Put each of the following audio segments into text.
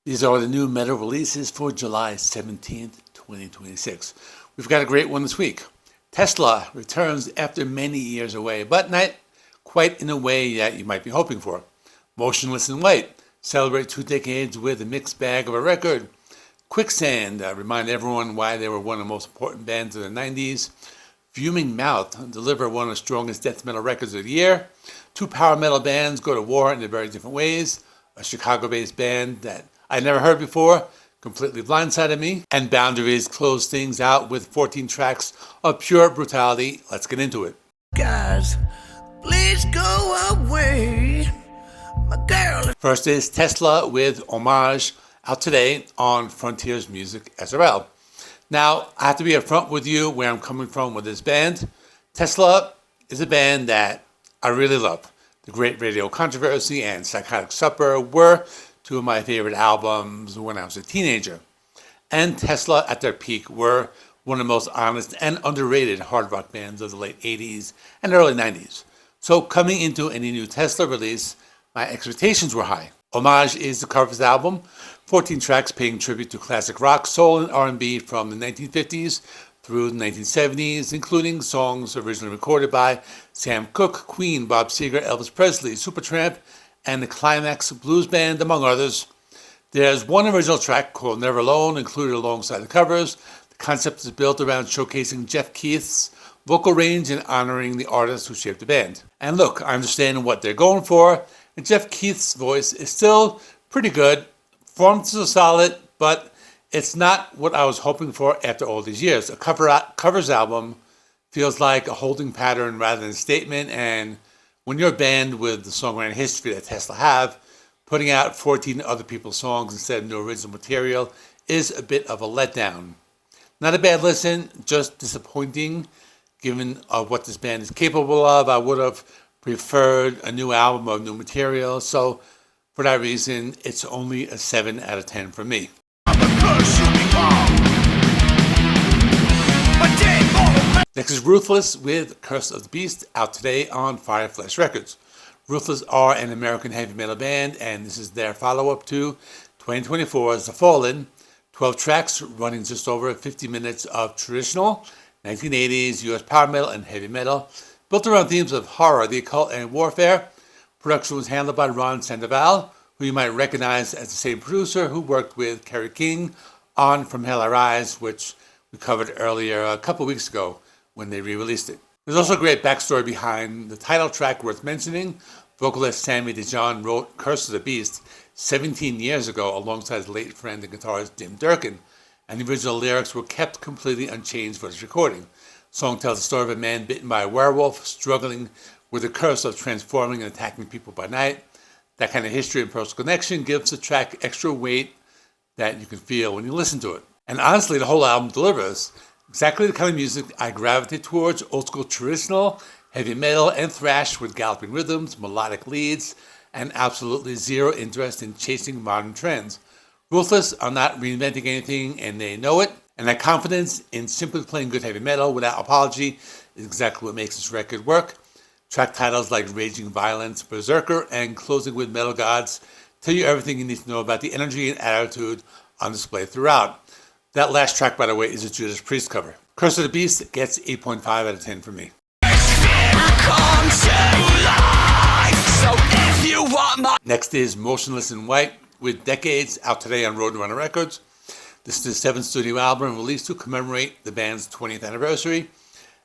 These are the new metal releases for July 17th, 2026. We've got a great one this week. Tesla returns after many years away, but not quite in a way that you might be hoping for. Motionless in White celebrate 2 decades with a mixed bag of a record. Quicksand remind everyone why they were one of the most important bands of the 90s. Fuming Mouth deliver one of the strongest death metal records of the year. 2 power metal bands go to war in very different ways. A Chicago-based band that I never heard before completely blindsided me. And Boundaries close things out with 14 tracks of pure brutality. Let's get into it. Guys, please go away. My girl. First is Tesla with Homage, out today on Frontiers Music SRL. Now, I have to be upfront with you where I'm coming from with this band. Tesla is a band that I really love. The Great Radio Controversy and Psychotic Supper were 2 of my favorite albums when I was a teenager. And Tesla at their peak were one of the most honest and underrated hard rock bands of the late 80s and early 90s. So coming into any new Tesla release, my expectations were high. Homage is the covers album, 14 tracks paying tribute to classic rock, soul, and R&B from the 1950s through the 1970s, including songs originally recorded by Sam Cooke, Queen, Bob Seger, Elvis Presley, Supertramp, and the Climax Blues Band, among others. There's one original track called Never Alone, included alongside the covers. The concept is built around showcasing Jeff Keith's vocal range and honoring the artists who shaped the band. And look, I understand what they're going for, and Jeff Keith's voice is still pretty good. Performances are solid, but it's not what I was hoping for after all these years. A covers album feels like a holding pattern rather than a statement, and when you're a band with the songwriting history that Tesla have, putting out 14 other people's songs instead of new original material is a bit of a letdown. Not a bad listen, just disappointing given what this band is capable of. I would have preferred a new album of new material, so for that reason, it's only a 7 out of 10 for me. Next is Ruthless with Curse of the Beast, out today on Fireflesh Records. Ruthless are an American heavy metal band, and this is their follow-up to 2024's The Fallen. 12 tracks running just over 50 minutes of traditional 1980s US power metal and heavy metal, built around themes of horror, the occult, and warfare. Production was handled by Ron Sandoval, who you might recognize as the same producer who worked with Kerry King on From Hell I Rise, which we covered earlier a couple weeks ago when they re-released it. There's also a great backstory behind the title track worth mentioning. Vocalist Sammy DeJohn wrote Curse of the Beast 17 years ago alongside his late friend and guitarist Dim Durkin, and the original lyrics were kept completely unchanged for this recording. The song tells the story of a man bitten by a werewolf struggling with the curse of transforming and attacking people by night. That kind of history and personal connection gives the track extra weight that you can feel when you listen to it. And honestly, the whole album delivers exactly the kind of music I gravitate towards: old school traditional, heavy metal, and thrash with galloping rhythms, melodic leads, and absolutely zero interest in chasing modern trends. Ruthless are not reinventing anything, and they know it, and that confidence in simply playing good heavy metal without apology is exactly what makes this record work. Track titles like Raging Violence, Berserker, and Closing with Metal Gods tell you everything you need to know about the energy and attitude on display throughout. That last track, by the way, is a Judas Priest cover. Curse of the Beast gets 8.5 out of 10 from me. Next is Motionless in White with Decades, out today on Roadrunner Records. This is the 7th studio album released to commemorate the band's 20th anniversary,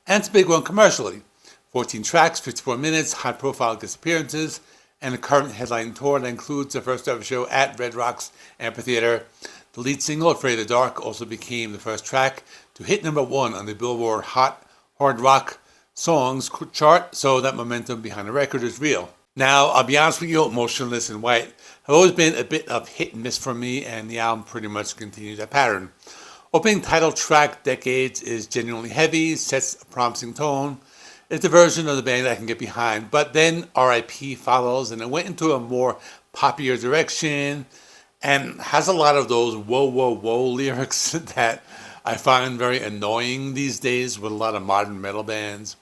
and it's a big one commercially. 14 tracks, 54 minutes, high-profile guest appearances, and a current headline tour that includes the first ever show at Red Rocks Amphitheater. The lead single, Afraid of the Dark, also became the first track to hit number 1 on the Billboard Hot Hard Rock Songs chart, so that momentum behind the record is real. Now, I'll be honest with you, Motionless in White have always been a bit of hit and miss for me, and the album pretty much continues that pattern. Opening title track, Decades, is genuinely heavy, sets a promising tone. It's a version of the band I can get behind, but then R.I.P. follows, and it went into a more poppier direction, and has a lot of those whoa, whoa, whoa lyrics that I find very annoying these days with a lot of modern metal bands.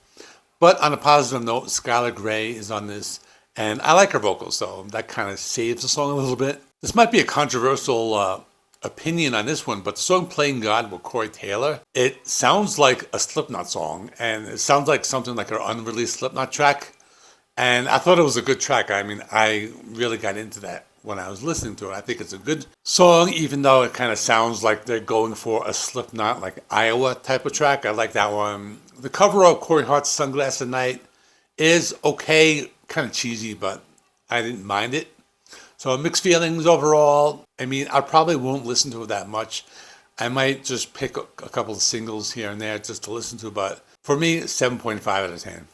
But on a positive note, Skylar Grey is on this And I like her vocals, so that kind of saves the song a little bit. This might be a controversial opinion on this one, but the song Playing God with Corey Taylor, it sounds like a Slipknot song, and it sounds like something like her unreleased Slipknot track. And I thought it was a good track. I mean, I really got into that when I was listening to it. I think it's a good song, even though it kind of sounds like they're going for a Slipknot, like Iowa type of track. I like that one. The cover of Corey Hart's Sunglasses at Night is okay, kind of cheesy, but I didn't mind it. So mixed feelings overall. I mean, I probably won't listen to it that much. I might just pick a couple of singles here and there just to listen to, but for me, 7.5 out of 10.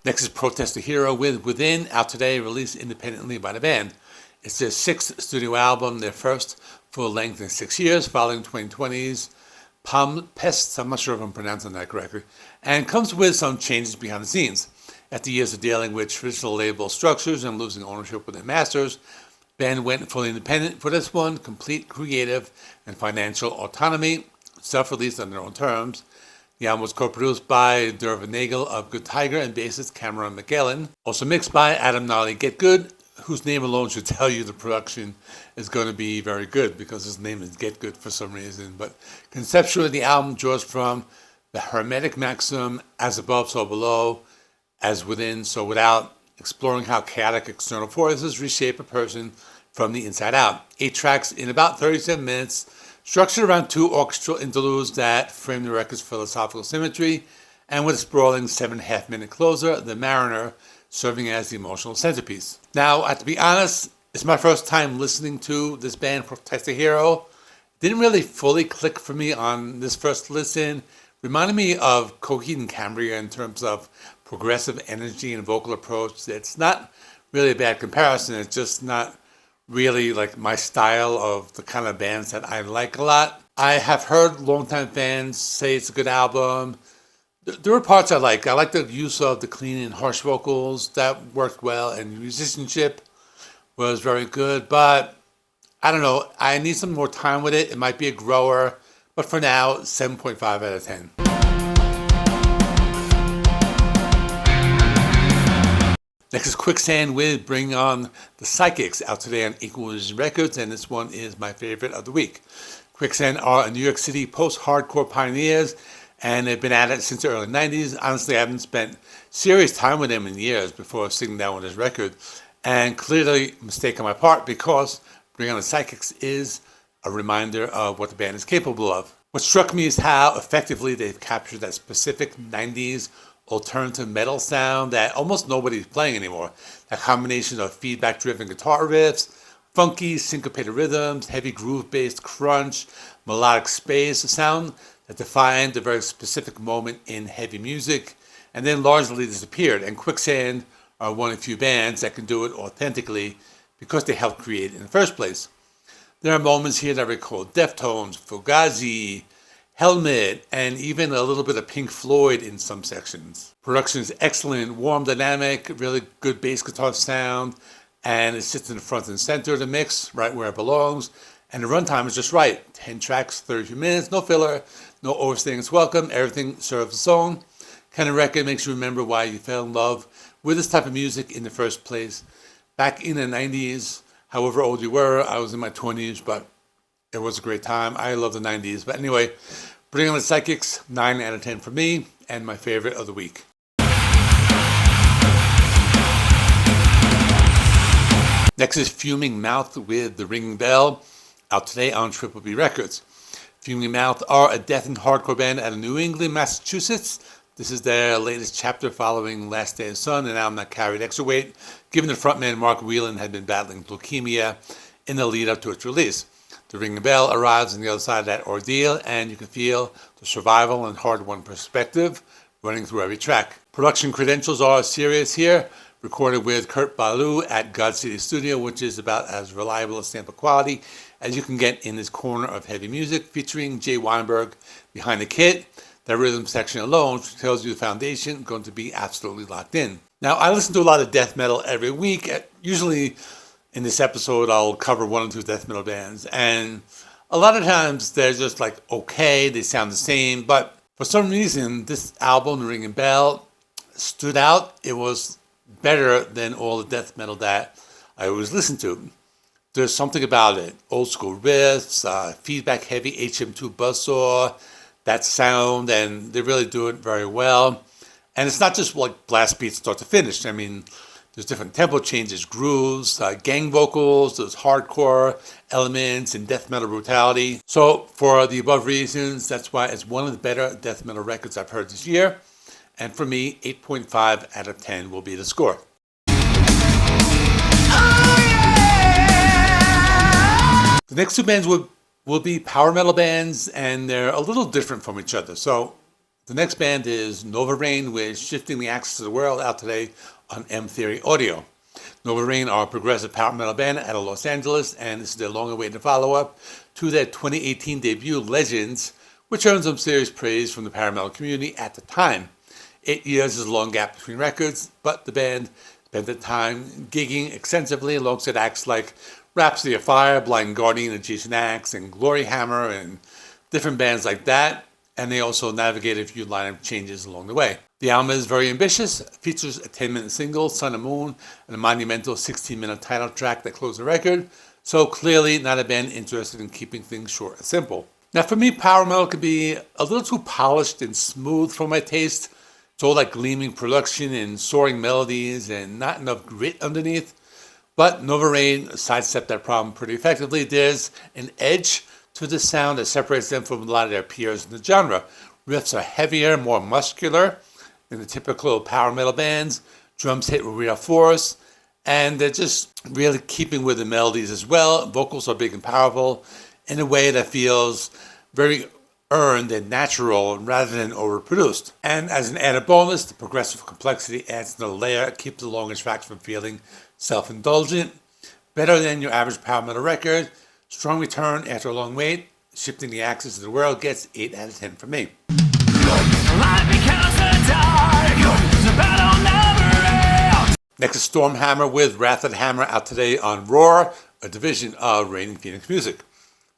Next is Protest the Hero with Within, out today, released independently by the band. It's their 6th studio album, their first full length in 6 years, following 2020's Palm Pests, I'm not sure if I'm pronouncing that correctly, and comes with some changes behind the scenes. After years of dealing with traditional label structures and losing ownership with their masters, the band went fully independent for this one, complete creative and financial autonomy, self-released on their own terms. The album was co-produced by Dervin Nagel of Good Tiger and bassist Cameron McGillen. Also mixed by Adam Nolly Get Good, whose name alone should tell you the production is going to be very good because his name is Get Good for some reason. But conceptually, the album draws from the Hermetic maxim, as above, so below, as within, so without, exploring how chaotic external forces reshape a person from the inside out. 8 tracks in about 37 minutes, structured around 2 orchestral interludes that frame the record's philosophical symmetry, and with a sprawling 7.5-minute closer, The Mariner, serving as the emotional centerpiece. Now, I have to be honest, it's my first time listening to this band, Protest the Hero. Didn't really fully click for me on this first listen. Reminded me of Coheed and Cambria in terms of progressive energy and vocal approach. It's not really a bad comparison. It's just not really like my style of the kind of bands that I like a lot. I have heard longtime fans say it's a good album. There were parts I like. I like the use of the clean and harsh vocals. That worked well, and the musicianship was very good. But I don't know. I need some more time with it. It might be a grower. But for now, 7.5 out of 10. Next is Quicksand with Bring On the Psychics, out today on Equal Vision Records, and this one is my favorite of the week. Quicksand are a New York City post-hardcore pioneers, and they've been at it since the early 90s. Honestly, I haven't spent serious time with them in years before sitting down with this record, and clearly a mistake on my part because Bring On the Psychics is a reminder of what the band is capable of. What struck me is how effectively they've captured that specific 90s alternative metal sound that almost nobody's playing anymore. That combination of feedback-driven guitar riffs, funky syncopated rhythms, heavy groove-based crunch, melodic space, a sound that defined a very specific moment in heavy music and then largely disappeared. And Quicksand are one of the few bands that can do it authentically because they helped create it in the first place. There are moments here that recall Deftones, Fugazi, Helmet, and even a little bit of Pink Floyd in some sections. Production is excellent, warm, dynamic, really good bass guitar sound, and it sits in the front and center of the mix, right where it belongs. And the runtime is just right. 10 tracks, 32 minutes, no filler, no overstaying is welcome, everything serves the song. Kind of record makes you remember why you fell in love with this type of music in the first place. Back in the 90s, however old you were, I was in my 20s, but it was a great time. I love the 90s. But anyway, Bring On the Psychics, 9 out of 10 for me, and my favorite of the week. Next is Fuming Mouth with The Ringing Bell, out today on Triple B Records. Fuming Mouth are a death and hardcore band out of New England, Massachusetts. This is their latest chapter following Last Day of Sun, an album that carried extra weight, given the frontman Mark Whelan had been battling leukemia in the lead up to its release. The Ringing Bell arrives on the other side of that ordeal, and you can feel the survival and hard-won perspective running through every track. Production credentials are serious here, recorded with Kurt Ballou at God City Studio, which is about as reliable a stamp of quality as you can get in this corner of heavy music, featuring Jay Weinberg behind the kit. That rhythm section alone tells you the foundation going to be absolutely locked in. Now, I listen to a lot of death metal every week. Usually in this episode, I'll cover 1 or 2 death metal bands. And a lot of times they're just like, okay, they sound the same. But For some reason, this album, Ring and Bell, stood out. It was better than all the death metal that I always listened to. There's something about it. Old school riffs, feedback heavy HM2 buzzsaw, that sound, and they really do it very well. And it's not just like blast beats start to finish. I mean, there's different tempo changes, grooves, gang vocals, there's hardcore elements and death metal brutality. So for the above reasons, that's why it's one of the better death metal records I've heard this year. And for me, 8.5 out of 10 will be the score. The next two bands will be power metal bands, and they're a little different from each other. So the next band is Novareign with Shifting the Axis of the World, out today on M Theory Audio. Novareign are a progressive power metal band out of Los Angeles, and this is their long-awaited follow-up to their 2018 debut, Legends, which earned some serious praise from the power metal community at the time. 8 years is a long gap between records, but the band spent the time gigging extensively alongside acts like Rhapsody of Fire, Blind Guardian, and Jason Axe, and Glory Hammer, and different bands like that. And they also navigated a few lineup changes along the way. The album is very ambitious, features a 10-minute single, Sun and Moon, and a monumental 16-minute title track that closed the record. So clearly not a band interested in keeping things short and simple. Now for me, power metal can be a little too polished and smooth for my taste. It's all like gleaming production and soaring melodies and not enough grit underneath. But Novareign sidestepped that problem pretty effectively. There's an edge to the sound that separates them from a lot of their peers in the genre. Riffs are heavier, more muscular than the typical power metal bands. Drums hit with real force, and they're just really keeping with the melodies as well. Vocals are big and powerful in a way that feels very earned and natural rather than overproduced. And as an added bonus, the progressive complexity adds another layer, keeps the longer tracks from feeling self-indulgent. Better than your average power metal record. Strong return after a long wait. Shifting the Axis of the World gets 8 out of 10 for me. Next is Stormhammer with Wrath of the Hammer, out today on Roar, a division of Reigning Phoenix Music.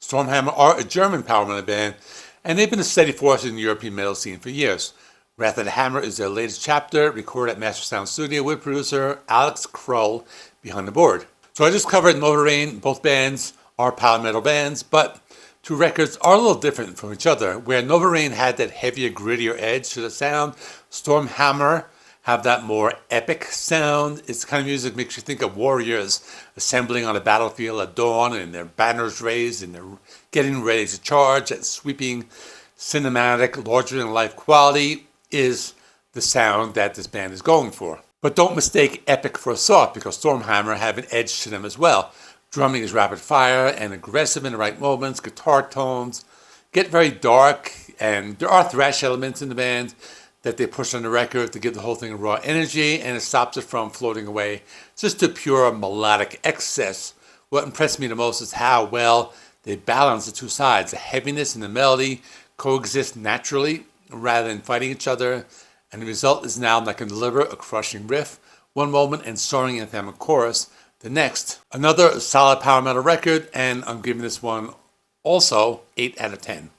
Stormhammer are a German power metal band, and they've been a steady force in the European metal scene for years. Wrath of the Hammer is their latest chapter, recorded at Master Sound Studio with producer Alex Krull behind the board. So I just covered Novareign. Both bands are power metal bands, but two records are a little different from each other. Where Novareign had that heavier, grittier edge to the sound, Stormhammer have that more epic sound. It's the kind of music makes you think of warriors assembling on a battlefield at dawn, and their banners raised, and they're getting ready to charge. That sweeping, cinematic, larger-than-life quality is the sound that this band is going for. But don't mistake epic for soft, because Stormhammer have an edge to them as well. Drumming is rapid fire and aggressive in the right moments. Guitar tones get very dark, and there are thrash elements in the band that they push on the record to give the whole thing a raw energy, and it stops it from floating away just to pure melodic excess. What impressed me the most is how well they balance the two sides. The heaviness and the melody coexist naturally rather than fighting each other, and the result is now that can deliver a crushing riff one moment and soaring anthemic chorus the next. Another solid power metal record, and I'm giving this one also 8 out of 10.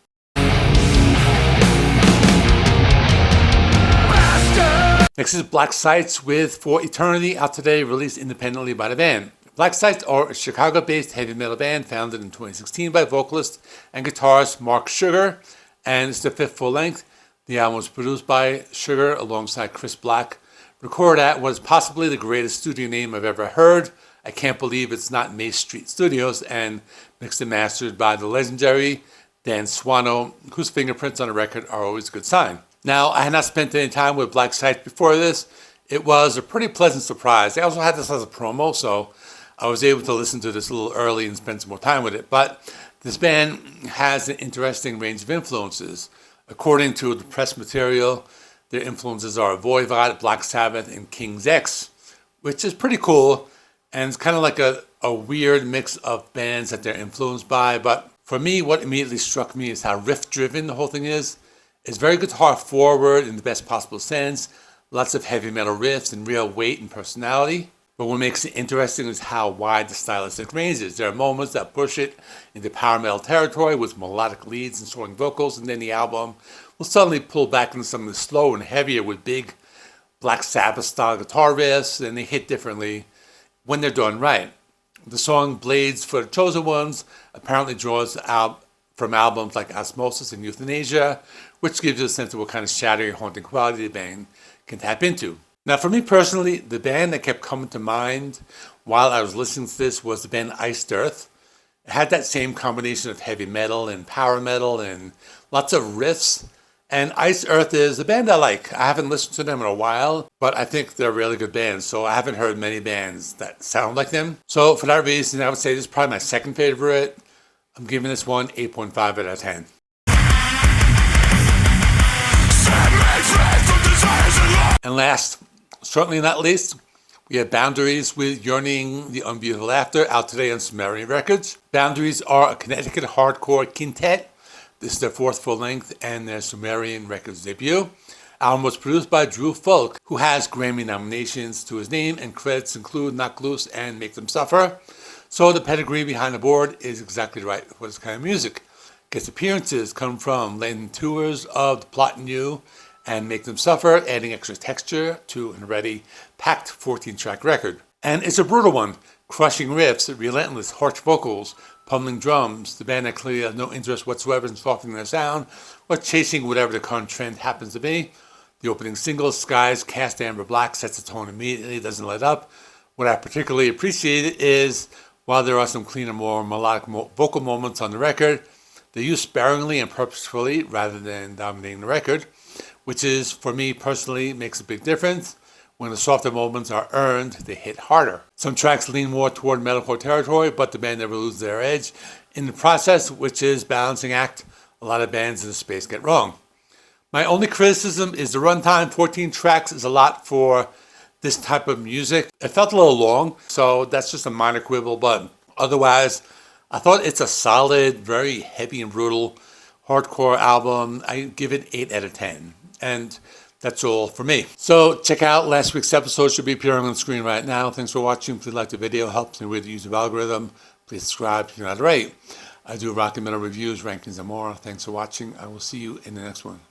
Next is Black Sites with For Eternity, out today, released independently by the band. Black Sites are a Chicago-based heavy metal band founded in 2016 by vocalist and guitarist Mark Sugar, and it's their fifth full-length. The album was produced by Sugar alongside Chris Black, recorded at what is possibly the greatest studio name I've ever heard. I can't believe it's not Mace Street Studios, and mixed and mastered by the legendary Dan Swano, whose fingerprints on the record are always a good sign. Now, I had not spent any time with Black Sites before this. It was a pretty pleasant surprise. They also had this as a promo, so I was able to listen to this a little early and spend some more time with it. But this band has an interesting range of influences. According to the press material, their influences are Voivod, Black Sabbath, and King's X, which is pretty cool. And it's kind of like a weird mix of bands that they're influenced by. But for me, what immediately struck me is how riff-driven the whole thing is. It's very guitar forward in the best possible sense. Lots of heavy metal riffs and real weight and personality. But what makes it interesting is how wide the stylistic range is. There are moments that push it into power metal territory with melodic leads and soaring vocals, and then the album will suddenly pull back into something slow and heavier with big Black Sabbath style guitar riffs, and they hit differently when they're done right. The song Blades for the Chosen Ones apparently draws out from albums like Osmosis and Euthanasia, which gives you a sense of what kind of shadowy, haunting quality the band can tap into. Now, for me personally, the band that kept coming to mind while I was listening to this was the band Iced Earth. It had that same combination of heavy metal and power metal and lots of riffs. And Iced Earth is a band I like. I haven't listened to them in a while, but I think they're a really good band. So I haven't heard many bands that sound like them. So for that reason, I would say this is probably my second favorite. I'm giving this one 8.5 out of 10. And last, certainly not least, we have Boundaries with Yearning, the Unbeautiful After, out today on Sumerian Records. Boundaries are a Connecticut hardcore quintet. This is their fourth full-length and their Sumerian Records debut. Album was produced by Drew Fulk, who has Grammy nominations to his name, and credits include Knock Loose and Make Them Suffer. So the pedigree behind the board is exactly right for this kind of music. Guest appearances come from London tours of The Plot and You and Make Them Suffer, adding extra texture to an already packed 14-track record. And it's a brutal one. Crushing riffs, relentless, harsh vocals, pummeling drums. The band that clearly has no interest whatsoever in softening their sound or chasing whatever the current trend happens to be. The opening single, Skies Cast Amber Black, sets the tone immediately, doesn't let up. What I particularly appreciate is, while there are some cleaner, more melodic vocal moments on the record, they're used sparingly and purposefully rather than dominating the record, which is, for me personally, makes a big difference. When the softer moments are earned, they hit harder. Some tracks lean more toward metalcore territory, but the band never loses their edge in the process, which is balancing act a lot of bands in the space get wrong. My only criticism is the runtime. 14 tracks is a lot for this type of music. It felt a little long, so that's just a minor quibble, but otherwise, I thought it's a solid, very heavy and brutal hardcore album. I give it 8 out of 10. And that's all for me. So check out last week's episode. Should be appearing on the screen right now. Thanks for watching. If you like the video, helps me with the YouTube algorithm. Please subscribe if you're not already. I do rock and metal reviews, rankings, and more. Thanks for watching. I will see you in the next one.